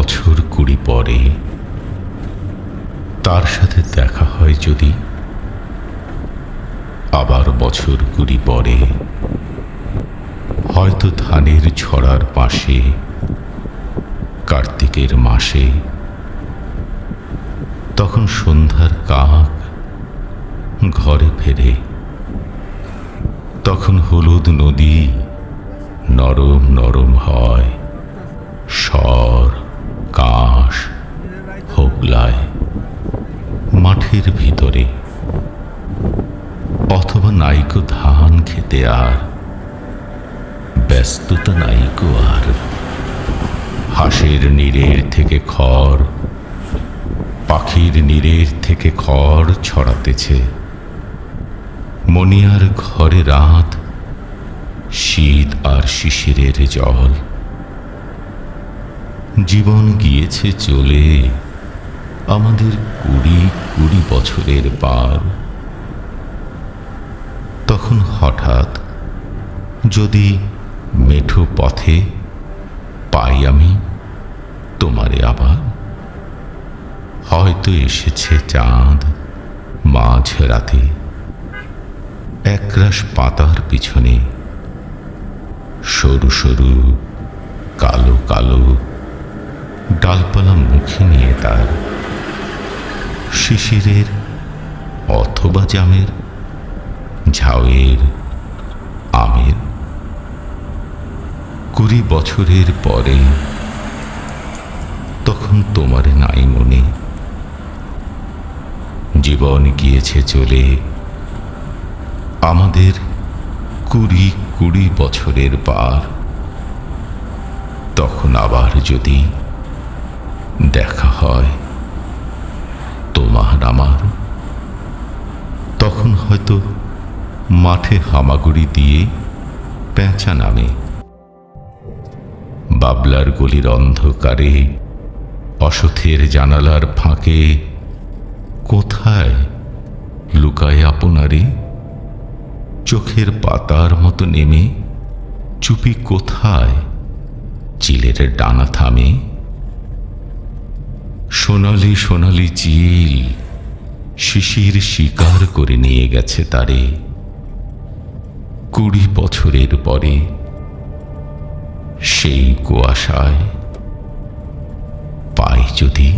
বছর 20 পরে তার সাথে দেখা হয় যদি, আবার বছর 20 পরে হয়তো ধানের ছড়ার পাশে কার্তিকের মাসে, তখন সন্ধ্যার কাক ঘরে ফেরে, তখন হলুদ নদী নরম নরম হয়, স্বর কাশ হোগলায় মাঠের ভিতরে, অথবা নাইকো ধান খেতে আর ব্যস্ততা নাইকো আর। হাঁসের নীড়ের থেকে খড়, পাখির নীড়ের থেকে খড় ছড়াতেছে, মনিয়ার ঘরে রাত, শীত আর শিশিরের জল। জীবন গিয়েছে চলে আমাদের 20 বছরের পার। তখন হঠাৎ যদি মেঠো পথে পাই আমি তোমারে আবার, হয়তো এসেছে চাঁদ মাঝ রাতে একরাশ পাতার পিছনে, সরু সরু কালো কালো ডালপালা মুখে নিয়ে তার, শিশিরের অথবা জামের, ঝাউয়ের, আমের। 20 বছরের পরে তখন তোমার নাই মনে, জীবন গিয়েছে চলে আমাদের 20 বছরের পার। তখন আবার যদি দেখা হয় তোমার আমার, তখন হয়তো মাঠে হামাগুড়ি দিয়ে পেঁচা নামে, বাবলার গলির অন্ধকারে, অসথের জানালার ফাঁকে কোথায় লুকায় আপনারে, চোখের পাতার মতো নেমে চুপি কোথায় চিলের ডানা থামে। সোনালি সোনালি চিল শিশির শিকার করে নিয়ে গেছে তারে 20 বছরের পরে। সেই কুয়াশায় পাই যদি